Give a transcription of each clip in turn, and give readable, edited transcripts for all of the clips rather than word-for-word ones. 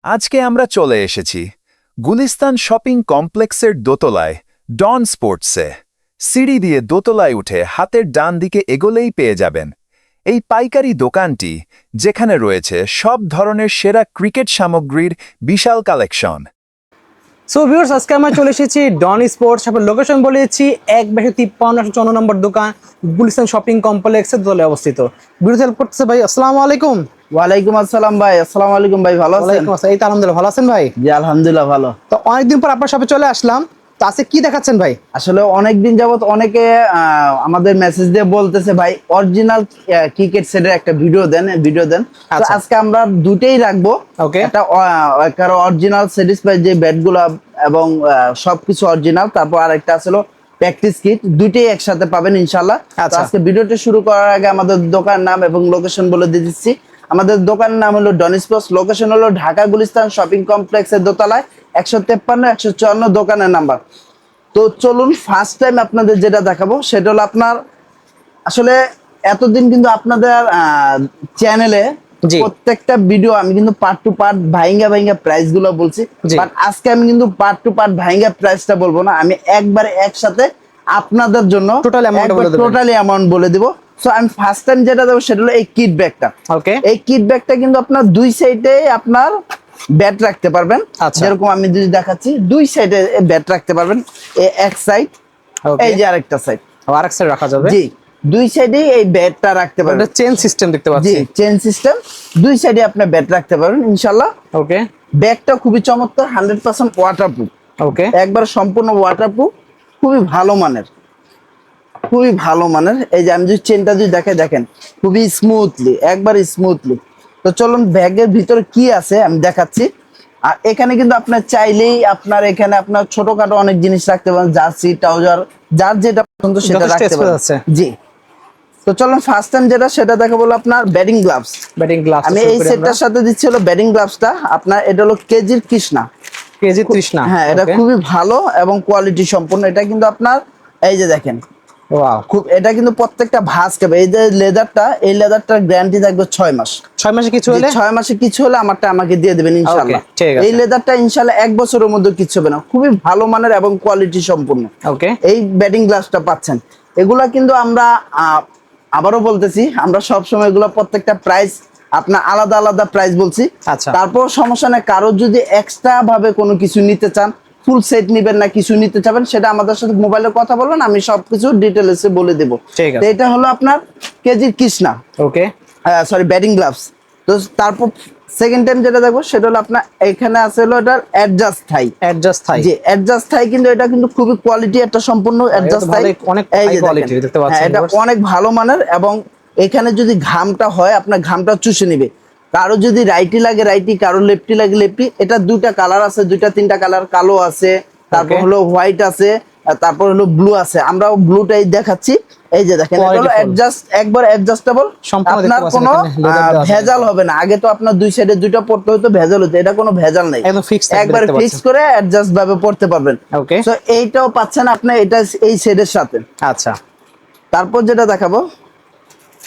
আজকে আমরা চলে এসেছি গুলিস্তান শপিং কমপ্লেক্সের দোতলায় ডন স্পোর্টসে। সিঁড়ি দিয়ে দোতলায় উঠে হাতের ডান দিকে এগোলেই পেয়ে যাবেন এই পাইকারি দোকানটি, যেখানে রয়েছে সব ধরনের সেরা ক্রিকেট সামগ্রীর বিশাল কালেকশন। সো ভিউয়ার্স, আজকে আমরা চলে এসেছি ডন স্পোর্টস। আপনার লোকেশন বলেছি 1/53 নম্বর দোকান, গুলিস্তান শপিং কমপ্লেক্সের দোতলায় অবস্থিত। ভিডিও হেল্প করতেছে ভাই। আসসালামু আলাইকুম। ওয়ালাইকুম আসসালাম ভাই। আসসালামু আলাইকুম ভাই, ভালো আছেন? ওয়ালাইকুম আসসালাম। এই তো আলহামদুলিল্লাহ, ভালো আছেন ভাই? জি আলহামদুলিল্লাহ ভালো। তো অনেকদিন পর আপনার সাথে চলে আসলাম, তো আজকে কি দেখাচ্ছেন ভাই? আসলে অনেকদিন যাবত অনেকে আমাদের মেসেজ দিয়ে বলতেছে ভাই অরিজিনাল ক্রিকেট সেটের একটা ভিডিও দেন। তো আচ্ছা। আজকে আমরা দুটেই রাখবো। ওকে। একটা অরিজিনাল স্যাটিসফাই যে ব্যাটগুলো এবং সবকিছু অরিজিনাল, তারপর আরেকটা আসলে প্র্যাকটিস কিট, দুটেই একসাথে পাবেন ইনশাআল্লাহ। তো আচ্ছা। আজকে ভিডিওটা শুরু করার আগে আমাদের দোকান নাম এবং লোকেশন বলে দিয়ে দিচ্ছি। আমাদের দোকানের নাম হলো ডন স্পোর্টস, লোকেশন হলো ঢাকা গুলিস্তান শপিং কমপ্লেক্সের দোতলায় 153-154 দোকানের নাম্বার। তো চলুন ফার্স্ট টাইম আপনাদের যেটা দেখাবো সেটা হলো আপনার আসলে এতদিন কিন্তু আপনাদের চ্যানেলে প্রত্যেকটা ভিডিও আমি কিন্তু পার্ট টু পার্ট ভাইঙ্গা প্রাইস গুলো বলছি, বাট আজকে আমি কিন্তু পার্ট টু পার্ট ভাইঙ্গা প্রাইসটা বলবো না, আমি একবারে একসাথে আপনাদের জন্য টোটালি অ্যামাউন্ট বলে দিব। সো আমি ফার্স্ট টাইম যেটা দেবো সেটা হলো এই কিট ব্যাগটা। ওকে। এই কিট ব্যাগটা কিন্তু আপনার দুই সাইডে আপনার ব্যাট রাখতে পারবেন। যেরকম আমি যদি দেখাচ্ছি, দুই সাইডে ব্যাট রাখতে পারবেন। এক সাইড, এই যে আরেকটা সাইড, আরেক সাইড রাখা যাবে। জি, দুই সাইডে এই ব্যাটটা রাখতে পারবেন। এটা চেন সিস্টেম দেখতে পাচ্ছি। জি, চেন সিস্টেম, দুই সাইডে আপনি ব্যাট রাখতে পারবেন ইনশাআল্লাহ। ওকে। ব্যাগটা খুবই চমৎকার, 100% ওয়াটারপ্রুফ। ওকে। একবার সম্পূর্ণ ওয়াটারপ্রুফ, খুবই ভালো মানের, খুবই ভালো মানের। এই যে আমি যদি চেনটা যদি দেখেন খুবই স্মুথলি, একবার স্মুথলি। তো চলুন ব্যাগের ভিতরে কি আছে আমি দেখাচ্ছি। আর এখানে কিন্তু আপনার চাইলেই আপনার এখানে আপনার ছোটখাটো অনেক জিনিস রাখতে পারেন, জার্সি, ট্রাউজার, যার যেটা পছন্দ সেটা রাখতে পারেন। জি, তো চলুন ফার্স্ট টাইম যেটা সেটা দেখাবো হলো আপনার ব্যাটিং গ্লাভস। ব্যাটিং গ্লাভস আমি এই সেটটার সাথে দিচ্ছি হলো ব্যাটিং গ্লাভসটা আপনার, এটা হলো কেজির কৃষ্ণা। হ্যাঁ, এটা খুবই ভালো এবং কোয়ালিটি সম্পন্ন। এটা কিন্তু আপনার এই যে দেখেন, ওয়াও, খুব, এটা কিন্তু প্রত্যেকটা ভাঁজ খাবে। এই যে লেদারটা, এই লেদারটার গ্যারান্টি থাকবে 6 মাস। 6 মাসে কিছু হলে, 6 মাসে কিছু হলে আমারটা আমাকে দিয়ে দিবেন ইনশাআল্লাহ। এই লেদারটা ইনশাআল্লাহ 1 বছরের মধ্যে কিছু হবে না, খুবই ভালো মানের এবং কোয়ালিটি সম্পূর্ণ। ওকে। এই ব্যাটিং গ্লাভসটা পাচ্ছেন। এগুলা কিন্তু আমরা আবারও বলতেছি, আমরা সব সময় এগুলো প্রত্যেকটা প্রাইস আপনার আলাদা আলাদা প্রাইস বলছি। আচ্ছা। তারপর সমস্যা নেই, কারো যদি এক্সট্রা ভাবে কোনো কিছু নিতে চান, ফুল সেট নিবেন না কিছু নিতে চাবেন, সেটা আমাদের সাথে মোবাইলে কথা বলবেন, আমি সবকিছু ডিটেইলসে বলে দেব। তো এটা হলো আপনার কেজির কৃষ্ণা। ওকে, সরি, ব্যাটিং গ্লাভস। তো তারপর সেকেন্ড টাইম যেটা দেখবো সেটা হলো আপনার এখানে আছে হলো এটার অ্যাডজাস্ট থাই। জি, অ্যাডজাস্ট থাই, কিন্তু এটা কিন্তু খুবই কোয়ালিটি একটা সম্পূর্ণ অ্যাডজাস্ট থাই। অনেক কোয়ালিটি দেখতে পাচ্ছেন, এটা অনেক ভালো মানের। এবং এখানে যদি ঘামটা হয় আপনার ঘামটা চুষে নিবে। কারো যদি রাইটি লাগে রাইটি, কারো লেফটি লাগে লেফটি। এটা দুইটা কালার আছে, দুইটা তিনটা কালার, কালো আছে, তারপর হলো হোয়াইট আছে, তারপর হলো ব্লু আছে। আমরা ব্লুটাই দেখাচ্ছি। এই যে দেখেন, এটা হলো অ্যাডজাস্ট, একবার অ্যাডজাস্টেবল, আপনার কোনো ভেজাল হবে না। আগে তো আপনার দুই সাইডে দুইটা পড়তে হতো, ভেজাল হতো, এটা কোনো ভেজাল নাই, একবার ফিক্স করে অ্যাডজাস্ট ভাবে পড়তে পারবেন। সো এইটাও পাচ্ছেন আপনি এটা এই সেটের সাথে। আচ্ছা, তারপর যেটা দেখাবো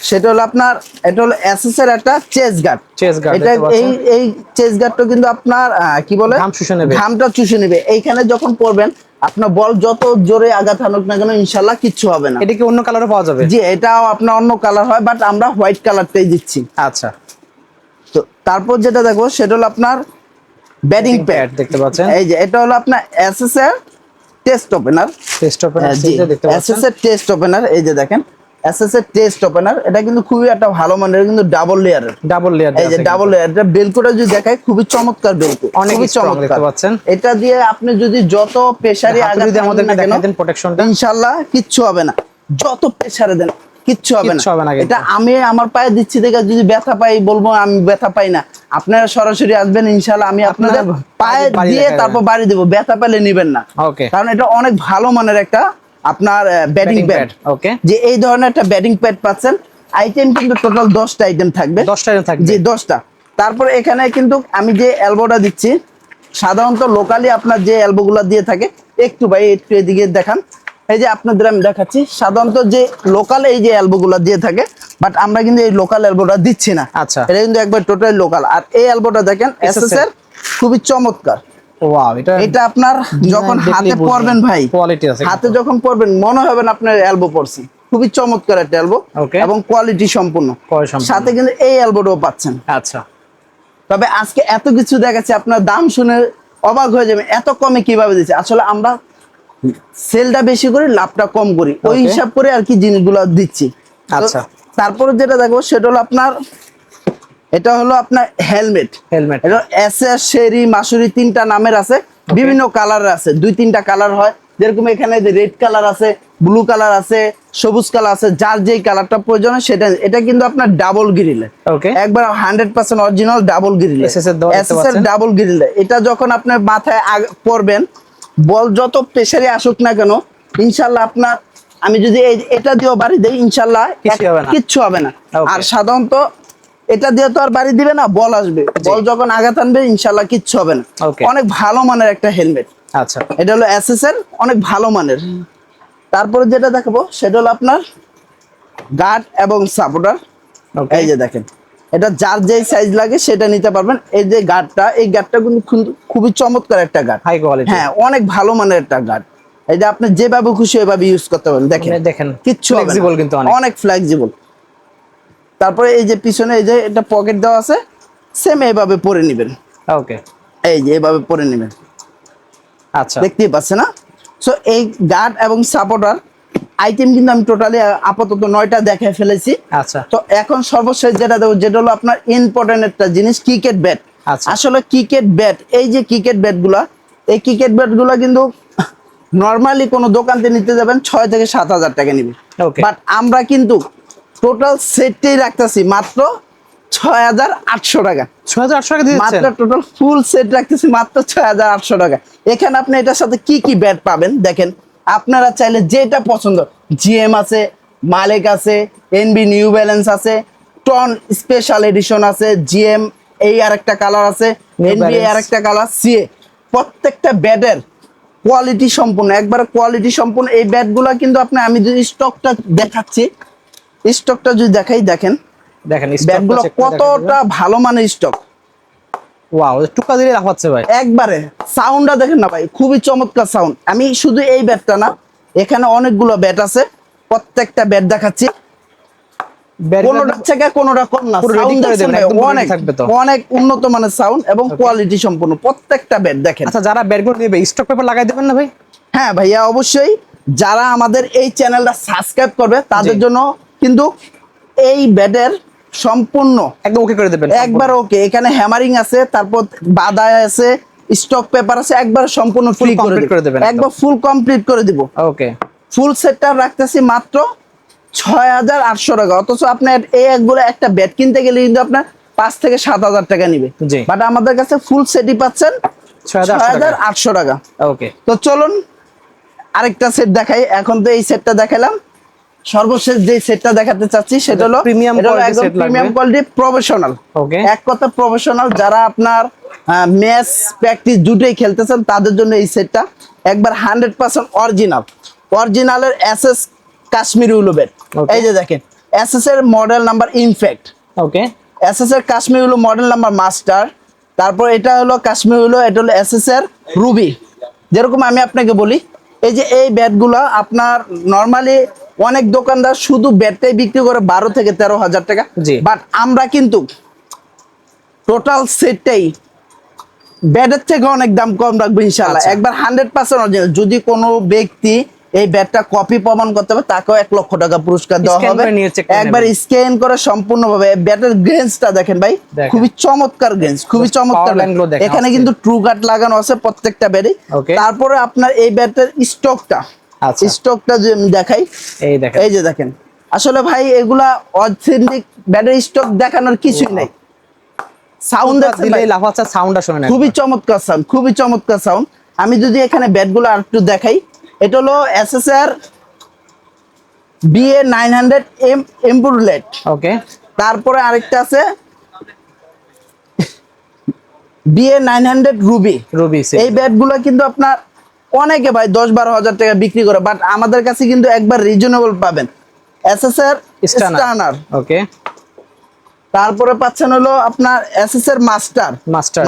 সেটা হলো আপনার, এটা হলো এসএস এর একটা চেস গার্ড। এটা এই চেস গার্ডটা কিন্তু আপনার কি বলে, ঘামটা চুষে নেবে। এইখানে যখন পড়বেন আপনার বল যত জোরে আঘাত হানুক না কেন ইনশাআল্লাহ কিচ্ছু হবে না। এটা কি অন্য কালারও পাওয়া যাবে? জি, এটাও আপনার অন্য কালার হয়, বাট আমরা হোয়াইট কালারটাই দিচ্ছি। আচ্ছা। তো তারপর যেটা দেখো সেটা হলো আপনার ব্যাটিং প্যাড দেখতে পাচ্ছেন। এই যে এটা হলো আপনার এসএস এর টেস্ট ওপেনার। এসএস এর টেস্ট ওপেনার, এই যে দেখেন এসএস এর টেস্ট ওপেনার। এটা কিন্তু খুবই একটা ভালো মানের, কিন্তু ডাবল লেয়ার। এই যে ডাবল লেয়ার, এটা বেলকোটা যদি দেখায় খুবই চমৎকার বেলকো, খুবই চমৎকার। এটা দিয়ে আপনি যদি যত প্রেসারে আঘাত আমাদের দেখাতেন প্রোটেকশনটা, ইনশাআল্লাহ কিচ্ছু হবে না। যত প্রেসারে দেন কিচ্ছু হবে না। এটা আমি আমার পায়ে দিচ্ছি দেখে যদি ব্যথা পাই বলবো আমি ব্যথা পাই না, আপনারা সরাসরি আসবেন ইনশাআল্লাহ, আমি আপনাদের পায়ে দিয়ে তারপর বাড়ি দেব, ব্যথা পেলে নেবেন না। কারণ এটা অনেক ভালো মানের একটা আপনার ব্যাটিং প্যাড। ওকে, যে এই ধরনের একটা ব্যাটিং প্যাড পাচ্ছেন। আইটেম কিন্তু টোটাল 10টা আইটেম থাকবে। 10টা আইটেম থাকবে, জি 10টা। তারপর এখানে কিন্তু আমি যে এলবোটা দিচ্ছি, সাধারণত লোকালি আপনার যে এলবোগুলো দিয়ে থাকে, একটু ভাই একটু এদিকে দেখান। এই যে আপনাদের আমি দেখাচ্ছি, সাধারণত যে লোকাল এই যে এলবোগুলো দিয়ে থাকে, বাট আমরা কিন্তু এই লোকাল এলবোটা দিচ্ছি না। আচ্ছা, এটা কিন্তু একবার টোটালি লোকাল। আর এই এলবোটা দেখেন এসএস এর খুবই চমৎকার। ওয়াও, এটা আপনার যখন হাতে পরবেন ভাই, কোয়ালিটি আছে, হাতে যখন পরবেন মনে হবে না আপনার এলবো পরছি। খুবই চমৎকার একটা এলবো এবং কোয়ালিটি সম্পূর্ণ, সাথে কিন্তু এই এলবোটাও পাচ্ছেন। আচ্ছা, তবে আজকে এত কিছু দেখাচ্ছে, আপনার দাম শুনে অবাক হয়ে যাবে, এত কমে কিভাবে দিচ্ছে। আসলে আমরা সেলটা বেশি করি, লাভটা কম করি, ওই হিসাব করে আর কি জিনিসগুলো দিচ্ছি। আচ্ছা, তারপরে যেটা দেখবো সেটা হলো আপনার, এটা হলো আপনার হেলমেট। এটা এসএস, শেরি, মাসুরি 3টা নামের আছে, বিভিন্ন কালার আছে, 2-3টা কালার হয়। যেরকম এখানে রেড কালার আছে, ব্লু কালার আছে, সবুজ কালার আছে, যার যেই কালারটা প্রয়োজন সেটা। এটা কিন্তু আপনার ডাবল গ্রিলে, একবার 100% অরিজিনাল ডাবল গ্রিলে, এসএস এর ডাবল গ্রিলে। এটা যখন আপনার মাথায় পরবেন, বল যত প্রেসারে আসুক না কেন, ইনশাল্লাহ আপনার, আমি যদি এটা দিয়েও বাড়ি দেই ইনশাল্লাহ কিচ্ছু হবে না। আর সাধারণত এটা দিয়ে তো আর বাড়ি দিবে না, বল আসবে, বল যখন আঘাত আনবে ইনশাল্লাহ কিচ্ছু হবে না। অনেক ভালো মানের একটা হেলমেট। আচ্ছা, এটা হলো এসএস এর, অনেক ভালো মানের। তারপরে যেটা দেখাবো সেটা হলো আপনার গার্ড এবং সাপোর্টার। এই যে দেখেন, এটা যার যেই সাইজ লাগে সেটা নিতে পারবেন। এই যে গার্ডটা, এই গার্ডটা কিন্তু খুবই চমৎকার একটা গার্ড, হাই কোয়ালিটি। হ্যাঁ, অনেক ভালো মানের একটা গার্ড। এই যে আপনি যেভাবে খুশি ওইভাবে ইউজ করতে পারেন। দেখেন কিচ্ছু ফ্লেক্সিবল, কিন্তু অনেক ফ্লেক্সিবল। তারপরে এই যে পিছনে এই যে এটা পকেট দেওয়া আছে, সেম এইভাবে পরে নেবেন। ওকে, এই যে এইভাবে পরে নেবেন। আচ্ছা, দেখতেই পাচ্ছেন না? সো এই গার্ড এবং সাপোর্টার আইটেম কিন্তু আমি টোটালি আপাতত 9টা দেখায় ফেলেছি। আচ্ছা, তো এখন সর্বশেষ যেটা দেবো, যেটা হলো আপনার ইম্পর্টেন্ট একটা জিনিস, ক্রিকেট ব্যাট। আসলে ক্রিকেট ব্যাট, এই যে ক্রিকেট ব্যাট গুলা, এই ক্রিকেট ব্যাট গুলা কিন্তু নর্মালি কোনো দোকানতে নিতে যাবেন 6 থেকে 7 হাজার টাকা নিবে, বাট আমরা কিন্তু টোটাল সেটটাই রাখতেছি মাত্র 6,800 টাকা। 6,800 টাকা দিচ্ছেন? মাত্র টোটাল ফুল সেট রাখতেছি মাত্র 6,800 টাকা। এখানে আপনি এটার সাথে কি কি ব্যাট পাবেন দেখেন। আপনারা চাইলে যেটা পছন্দ, জিএম আছে, মালিক আছে, এনবি নিউ ব্যালেন্স আছে, টন স্পেশাল এডিশন আছে, জিএম এই আরেকটা কালার আছে, এনবি আরেকটা কালার, সিএ, প্রত্যেকটা ব্যাটের কোয়ালিটি সম্পূর্ণ, একবারে কোয়ালিটি সম্পূর্ণ। এই ব্যাটগুলা কিন্তু আপনি, আমি যদি স্টকটা দেখাচ্ছি, স্টকটা যদি দেখাই, দেখেন ব্যাটগুলো কতটা ভালো মানের স্টক। ওয়াও, টুকা দিলে লাফাচ্ছে ভাই, একবারে সাউন্ডটা দেখেন না ভাই, খুবই চমৎকার সাউন্ড। আমি শুধু এই ব্যাটটা না, এখানে অনেকগুলো ব্যাট আছে, প্রত্যেকটা ব্যাট দেখাচ্ছি, কোনোটা থেকে কোনোটা কম না। সাউন্ড অনেক অনেক উন্নত মানের সাউন্ড এবং কোয়ালিটি সম্পূর্ণ প্রত্যেকটা ব্যাট দেখেন। আচ্ছা, যারা ব্যাটগুলো নেবে স্টক পেপার লাগাই দেবেন না ভাই? হ্যাঁ ভাইয়া, অবশ্যই। যারা আমাদের এই চ্যানেলটা সাবস্ক্রাইব করবে তাদের জন্য কিন্তু এই ব্যাটের সম্পূর্ণ একদম ওকে করে দেবেন, একবার ওকে। এখানে হ্যামারিং আছে, তারপর বাদায় আছে, স্টক পেপার আছে, একবার সম্পূর্ণ ফ্রি করে দেবেন, একবার ফুল কমপ্লিট করে দিব। ওকে, ফুল সেটটা রাখতেছি মাত্র 6,800 টাকা। অথচ আপনার এই একগুলো একটা ব্যাট কিনতে গেলে কিন্তু আপনার 5 থেকে 7 হাজার টাকা নিবে, বাট আমাদের কাছে ফুল সেটই পাচ্ছেন 6,800 টাকা। ওকে, তো চলুন আরেকটা সেট দেখাই। এখন তো এই সেটটা দেখালাম, সর্বশেষ যে সেটটা দেখাতে চাচ্ছি সেটা হলো প্রিমিয়াম কোয়ালিটি, প্রফেশনাল। এক কথা প্রফেশনাল, যারা আপনার ম্যাচ প্র্যাকটিস দুটোই খেলতেছেন তাদের জন্য এই সেটটা একবার 100% অরিজিনালের এসএস কাশ্মীরি উল ব্যাট। এই যে দেখেন, এসএস এর মডেল নাম্বার ইনফ্যাক্ট, ওকে, এসএস এর কাশ্মীরি উল মডেল নাম্বার মাস্টার। তারপর এটা হলো কাশ্মীরি উল, এটা হলো এসএস এর রুবি। যেরকম আমি আপনাকে বলি, এই যে এই ব্যাটগুলো আপনার নরমালি অনেক দোকানদার শুধু ব্যাটটাই বিক্রি করে 12 থেকে 13 হাজার টাকা, বাট আমরা কিন্তু টোটাল সেটটাই ব্যাটের থেকে অনেক দাম কম রাখবো ইনশাআল্লাহ। একবার 100% অরিজিনাল। যদি কোনো ব্যক্তি এই ব্যাটটা কপি প্রমাণ করতে হবে, তাকেও 1 লক্ষ টাকা পুরস্কার দেওয়া হবে। একবার স্ক্যান করে সম্পূর্ণভাবে ব্যাটের গ্রেন্সটা দেখেন ভাই, খুবই চমৎকার গ্রেন্স, খুবই চমৎকার। এখানে কিন্তু ট্রু কাট লাগানো আছে প্রত্যেকটা ব্যাটে। তারপরে আপনার এই ব্যাটের স্টকটা, স্টকটা যে আমি দেখাই, এই যে দেখেন। আসলে ভাই এগুলা অথেন্টিক ব্যাটের স্টক দেখানোর কিছুই নাই। সাউন্ড দিলেই লাফাচ্ছে, সাউন্ডটা শুনে, খুবই চমৎকার সাউন্ড, খুবই চমৎকার সাউন্ড। আমি যদি এখানে ব্যাটগুলো আর একটু দেখাই, এটা হলো এসএসআর BA 900 এমপুরলেট। ওকে, তারপরে আরেকটা আছে BA 900 রুবি। এই ব্যাটগুলো কিন্তু আপনার অনেকে ভাই 10-12 হাজার টাকা বিক্রি করে, বাট আমাদের কাছে কিন্তু একবার রিজনেবল পাবেন। এসএসআর স্টার্নার। ওকে, তারপরে পাচ্ছেন হলো আপনার এসএস এর মাস্টার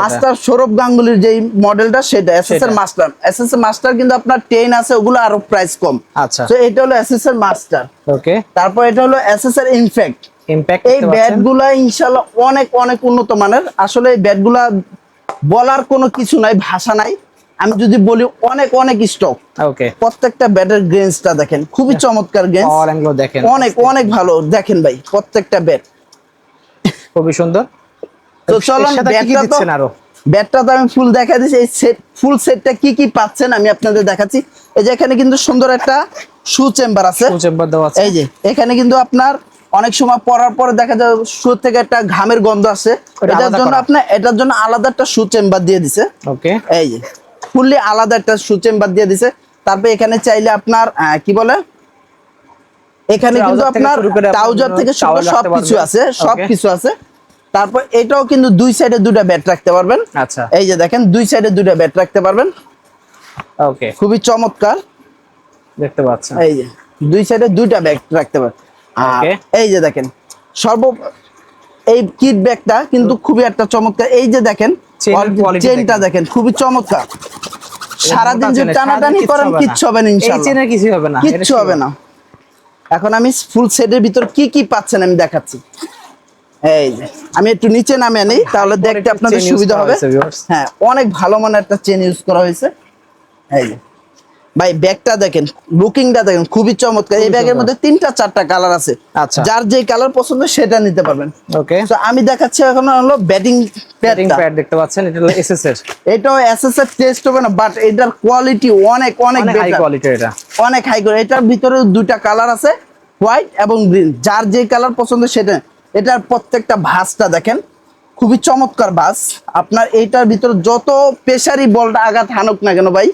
মাস্টার সৌরভ গাঙ্গুলির যেই মডেলটা সেটা এসএস এর মাস্টার। এসএস এর মাস্টার কিন্তু আপনার 10 আছে, ওগুলো আরো প্রাইস কম। আচ্ছা, তো এটা হলো এসএস এর মাস্টার। ওকে, তারপর এটা হলো এসএস এর ইমপ্যাক্ট। এই ব্যাটগুলা ইনশাআল্লাহ অনেক অনেক উন্নত মানের। আসলে এই ব্যাটগুলা বলার কোনো কিছু নাই, ভাষা নাই। আমি যদি বলি অনেক অনেক স্টক। ওকে, প্রত্যেকটা ব্যাটের গ্রেন্সটা দেখেন, খুবই চমৎকার গ্রেন্স, দেখেন অনেক অনেক ভালো। দেখেন ভাই প্রত্যেকটা ব্যাট খুবই সুন্দর। তো চলুন ব্যাটটা তো আমি ফুল দেখা দিচ্ছি। এই সেট ফুল সেটটা কি কি পাচ্ছেন আমি আপনাদের দেখাচ্ছি। এই যে এখানে কিন্তু সুন্দর একটা শু চেম্বার আছে, এই যে এখানে কিন্তু আপনার অনেক সময় পরার পরে দেখা যায় শু থেকে একটা ঘামের গন্ধ আসে, এটার জন্য আলাদা একটা শু চেম্বার দিয়ে দিছে। ওকে, এই যে ফুললি আলাদা একটা শু চেম্বার দিয়ে দিছে। তারপর এখানে চাইলে আপনার কি বলে, এখানে কিন্তু আপনার ট্রাউজার থেকে শুরু করে সবকিছু আছে, সবকিছু আছে। তারপর এটাও কিন্তু দুই সাইডে দুটো ব্যাট রাখতে পারবেন। আচ্ছা, এই যে দেখেন দুই সাইডে দুটো ব্যাট রাখতে পারবেন। ওকে, খুবই চমৎকার দেখতে পাচ্ছেন। এই যে দুই সাইডে দুইটা ব্যাট রাখতে পারবেন। আর এই যে দেখেন এই কিট ব্যাগটা কিন্তু খুবই একটা চমৎকার। এই যে দেখেন চেনটা দেখেন খুবই চমৎকার। সারাদিন যদি টানাটানি করেন কিচ্ছু হবে না, ইনশাআল্লাহ কিছু হবে না, কিচ্ছু হবে না। এখন আমি ফুল সেটের ভিতর কি কি পাচ্ছেন আমি দেখাচ্ছি। এই যে আমি একটু নিচে নামে নেই, তাহলে দেখতে আপনাদের সুবিধা হবে। হ্যাঁ, অনেক ভালো মানের একটা চেন ইউজ করা হয়েছে। এই যে ভাই ব্যাগটা দেখেন, লুকিংটা দেখেন খুবই চমৎকার। এই ব্যাগের মধ্যে 3টা 4টা কালার আছে। আচ্ছা, যার যে কালার পছন্দ সেটা নিতে পারবেন। ওকে, তো আমি দেখাচ্ছি এখন হলো ব্যাটিং প্যাড দেখতে পাচ্ছেন। এটা হলো এসএস এর, এটাও এসএস এর টেস্ট হবে না, বাট এটার কোয়ালিটি অনেক অনেক হাই কোয়ালিটি। এটা অনেক হাই কোয়ালিটি। এটার ভিতরে দুইটা কালার আছে, হোয়াইট এবং গ্রিন। যার যে কালার পছন্দ সেটা। এটার প্রত্যেকটা ভাঁজটা দেখেন খুবই চমৎকার ভাঁজ। আপনার এইটার ভিতরে যত প্রেসারি বলটা আঘাত হানুক না কেন ভাই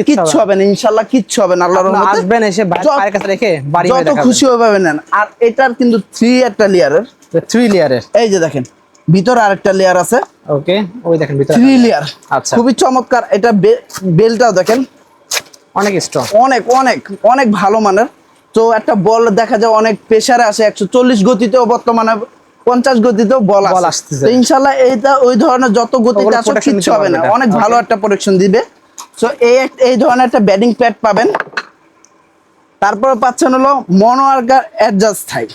কিচ্ছু হবে না, ইনশাআল্লাহ কিচ্ছু হবে না। আল্লাহর রহমতে আসবেন, এসে পায়ের কাছে রেখে বাড়ি যত খুশি হবে নেন। আর এটার কিন্তু 3 একটা লেয়ারের, 3 লেয়ারের। এই যে দেখেন ভিতরে আরেকটা লেয়ার আছে। ওকে, ওই দেখেন ভিতরে 3 লেয়ার। আচ্ছা, খুবই চমৎকার। এটা বেলটাও দেখেন অনেক স্ট্রং, অনেক অনেক অনেক ভালো মানের। তো একটা বল দেখা যায় অনেক প্রেসারে আসে, 140 গতিতেও বর্তমানে 50 গতিতেও বল আসছে। তো ইনশাআল্লাহ এইটা ওই ধরনের যত গতিতে আসে কিচ্ছু হবে না, অনেক ভালো একটা প্রোটেকশন দিবে। সো এই ধরনের একটা ব্যাটিং প্যাড পাবেন। তারপরে পাচ্ছেন হলো মনোয়ার্কার অ্যাডজাস্ট থাই।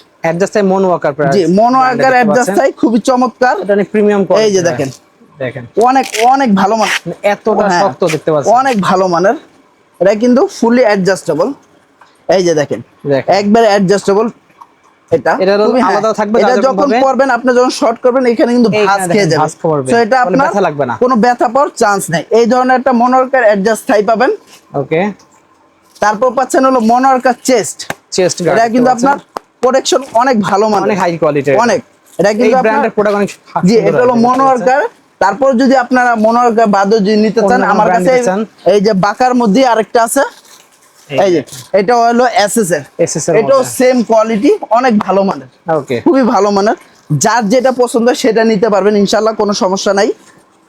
মন ওয়াকার প্রাইস, জি মনোয়ার্কার অ্যাডজাস্ট থাই খুবই চমৎকার। এটা অনেক প্রিমিয়াম কোয়ালিটি। এই যে দেখেন অনেক অনেক ভালো মানের, এতটা শক্ত দেখতে পাচ্ছেন, অনেক ভালো মানের। এটা কিন্তু ফুলি অ্যাডজাস্টেবল। এই যে দেখেন একবারে অ্যাডজাস্টেবল। এটা আলাদা থাকবে, এটা যখন পরবেন আপনি যখন শর্ট করবেন এখানে কিন্তু ভাঁজ খেয়ে যাবে। সো এটা আপনার ব্যথা লাগবে না, কোনো ব্যথা পাওয়ার চান্স নাই। এই ধরনের একটা মনোয়ার্কার অ্যাডজাস্ট থাই পাবেন। ওকে, তারপর পাচ্ছেন হলো মনোয়ার্কার চেস্ট গার্ড। এটা কিন্তু আপনার প্রোটেকশন অনেক ভালো মানের, অনেক হাই কোয়ালিটি, অনেক। এটা কিন্তু ব্র্যান্ডের প্রোডাক্ট অনেক। জি, এটা হলো মনোয়ার্কার। তারপর যদি আপনারা মনোয়ার্কার বাদও যদি নিতে চান, আমার কাছে এই যে বাকার মধ্যে আরেকটা আছে। এই যে এটা হলো এসএস এর, এটাও সেম কোয়ালিটি, অনেক ভালো মানের। ওকে, খুবই ভালো মানের। যার যেটা পছন্দ সেটা নিতে পারবেন, ইনশাআল্লাহ কোনো সমস্যা নাই।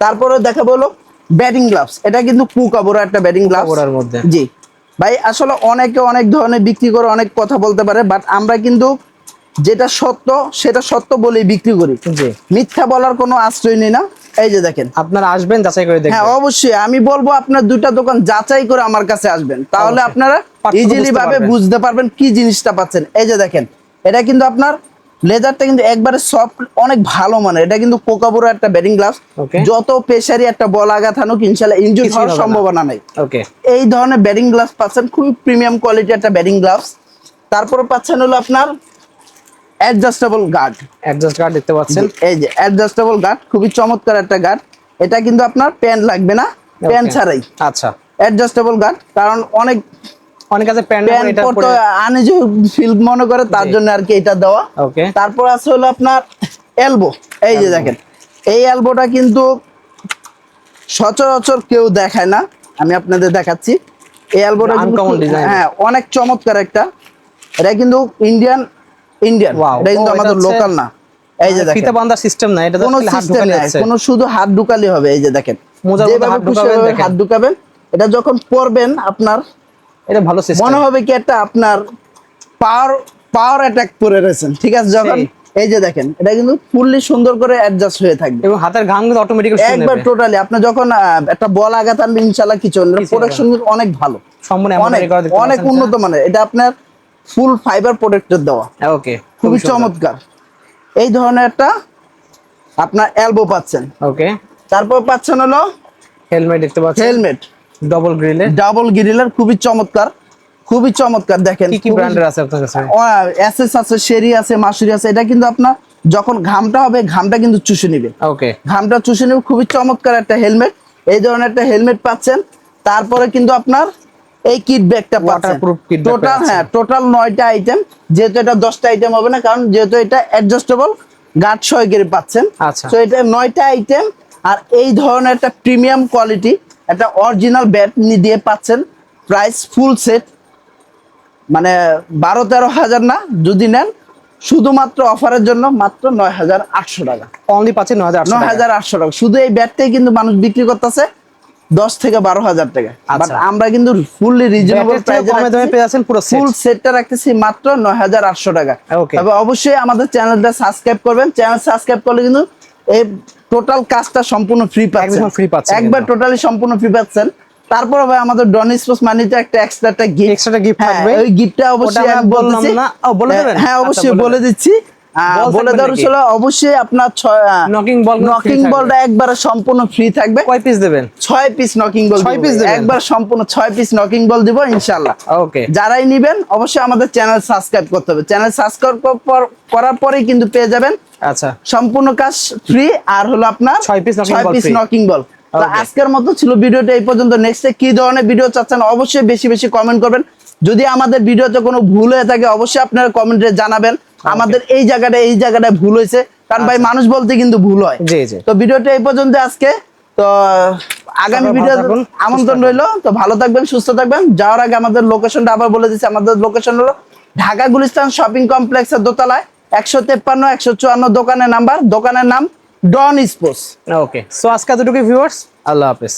তারপরে দেখাবো হলো ব্যাটিং গ্লাভস। এটা কিন্তু কুকাবুরা একটা ব্যাটিং গ্লাভস এর মধ্যে। জি ভাই, আসলে অনেকে অনেক ধরনের বিক্রি করে, অনেক কথা বলতে পারে, বাট আমরা কিন্তু যেটা সত্য সেটা সত্য বলেই বিক্রি করি। জি, মিথ্যা বলার কোনো আশ্রয় নেই না। এই যে দেখেন আপনারা আসবেন যাচাই করে দেখবেন। হ্যাঁ অবশ্যই, আমি বলবো আপনার দুইটা দোকান যাচাই করে আমার কাছে আসবেন, তাহলে আপনারা ইজিলি ভাবে বুঝতে পারবেন কি জিনিসটা পাচ্ছেন। এই যে দেখেন এটা কিন্তু আপনার লেদারটা কিন্তু একবারে সফট, অনেক ভালো মানের। এটা কিন্তু কোকাবুরা একটা ব্যাটিং গ্লাভস। যত প্রেসারি একটা বল আঘাত হানুক ইনশাআল্লাহ ইনজুরি হওয়ার সম্ভাবনা নাই। ওকে, এই ধরনের ব্যাটিং গ্লাভস পাচ্ছেন, খুবই প্রিমিয়াম কোয়ালিটি একটা ব্যাটিং গ্লাভস। তারপরে পাচ্ছেন হলো আপনার অ্যাডজাস্টেবল গার্ড। অ্যাডজাস্ট গার্ড দেখতে পাচ্ছেন, এই যে অ্যাডজাস্টেবল গার্ড, খুবই চমৎকার একটা গার্ড। এটা কিন্তু আপনার প্যান লাগবে না, প্যান ছাড়াই। আচ্ছা, অ্যাডজাস্টেবল গার্ড, কারণ অনেক কাছে প্যান পরতে আনইজি ফিল মনে করে, তার জন্য আর কি এটা দেওয়া। ওকে, তারপর আছে হলো আপনার এলবো। এই যে দেখেন এই এলবোটা কিন্তু সচরাচর কেউ দেখায় না, আমি আপনাদের দেখাচ্ছি। এই এলবোটা হ্যাঁ অনেক চমৎকার একটা। এটা কিন্তু ইন্ডিয়ান, এটা কিন্তু আমাদের লোকাল না। এই যে দেখেন ফিতা বাঁধা সিস্টেম না, এটা কোনো সিস্টেম নাই, কোনো শুধু হাত ঢুকালে হবে। এই যে দেখেন যেভাবে খুশি হাত ঢুকাবেন। এটা যখন পরবেন আপনার এটা ভালো সিস্টেম মনে হবে কি একটা আপনার পাওয়ার অ্যাটাক করে রয়েছেন। ঠিক আছে, যখন এই যে দেখেন এটা কিন্তু ফুললি সুন্দর করে অ্যাডজাস্ট হয়ে থাকবে এবং হাতের ঘাম কিন্তু অটোমেটিক একবার টোটালি আপনি যখন একটা বল আঘাত আনবেন ইনশাআল্লাহ কিছু প্রোটেকশন কিন্তু অনেক ভালো, সম্পূর্ণ অনেক উন্নত মানের। এটা আপনার ফুল ফাইবার প্রোটেক্টর দেওয়া, ওকে, খুবই চমৎকার। এই ধরনের একটা আপনার এলবো পাচ্ছেন, ওকে। তারপর পাচ্ছেন হলো হেলমেট দেখতে পাচ্ছেন, হেলমেট ডাবল গ্রিলের খুবই চমৎকার, খুবই চমৎকার। দেখেন কি ব্র্যান্ডের আছে আপনার কাছে? এসএস আছে, শেরি আছে, মাসুরি আছে। এটা কিন্তু আপনার যখন ঘামটা হবে ঘামটা কিন্তু চুষে নিবে, ওকে, ঘামটা চুষে নিবে। খুবই চমৎকার একটা হেলমেট, এই ধরনের একটা হেলমেট পাচ্ছেন। তারপরে কিন্তু আপনার এই কিট ব্যাগটা পাচ্ছেন, টোটাল টোটাল 9টা আইটেম। যেহেতু এটা 10টা আইটেম হবে না, কারণ যেহেতু এটা অ্যাডজাস্টেবল গার্ড সহকারে পাচ্ছেন। আচ্ছা, তো এটা 9টা আইটেম। আর এই ধরনের একটা প্রিমিয়াম কোয়ালিটি একটা অরিজিনাল ব্যাট দিয়ে পাচ্ছেন। প্রাইস ফুল সেট মানে 12-13 হাজার না, যদি নেন শুধুমাত্র অফারের জন্য মাত্র 9,800 টাকা, অনলি পাচ্ছেন 9,800 টাকা। শুধু এই ব্যাটটাই কিন্তু মানুষ বিক্রি করতেছে 10 থেকে 12,000 টাকা, বাট আমরা কিন্তু ফুললি রিজনেবল প্রাইসে ফুল সেটটা রাখতেছি মাত্র 9,800 টাকা। তবে অবশ্যই আমাদের চ্যানেলটা সাবস্ক্রাইব করবেন, চ্যানেল সাবস্ক্রাইব করলে কিন্তু এই টোটাল কাজটা সম্পূর্ণ ফ্রি পাচ্ছেন, একবার টোটালি সম্পূর্ণ ফ্রি পাচ্ছেন। তারপর ভাই আমাদের ডন স্পোর্টস মানিতে একটা এক্সট্রা গিফট থাকবে, ওই গিফটটা অবশ্যই আমি বলতেছি, হ্যাঁ অবশ্যই বলে দিচ্ছি। বলে দেওয়ার ছিল অবশ্যই আপনার নকিং বলটা একবারে সম্পূর্ণ ফ্রি থাকবে। কয় পিস দেবেন? 6 পিস নকিং বল, একবার সম্পূর্ণ 6 পিস নকিং বল দিব ইনশাআল্লাহ। ওকে, যারাই নেবেন অবশ্যই আমাদের চ্যানেল সাবস্ক্রাইব করতে হবে, চ্যানেল সাবস্ক্রাইব করার পরেই কিন্তু পেয়ে যাবেন। আচ্ছা, সম্পূর্ণ কাজ ফ্রি, আর হলো আপনার 6 পিস নকিং বল। তো আজকের মতো ছিল ভিডিওটা এই পর্যন্ত। নেক্সটে কি ধরনের ভিডিও চাচ্ছেন অবশ্যই বেশি বেশি কমেন্ট করবেন। যদি আমাদের ভিডিওতে কোনো ভুল হয়ে থাকে অবশ্যই আপনারা কমেন্টে জানাবেন আমাদের এই জায়গাটায় ভুল হয়েছে, কারণ ভাই মানুষ বলতে কিন্তু ভুল হয়। তো ভিডিওটা এই পর্যন্ত আজকে। তো আগামী ভিডিও আমন্ত্রণ রইলো। তো ভালো থাকবেন, সুস্থ থাকবেন। যাওয়ার আগে আমাদের লোকেশনটা আবার বলে দিচ্ছি। আমাদের লোকেশন হলো ঢাকা গুলিস্তান শপিং কমপ্লেক্সের দোতলায় 153-154 দোকানের নাম্বার, দোকানের নাম ডন স্পোর্টস। ওকে, সো আজকে এতটুকু ভিউয়ার্স, আল্লাহ হাফেজ।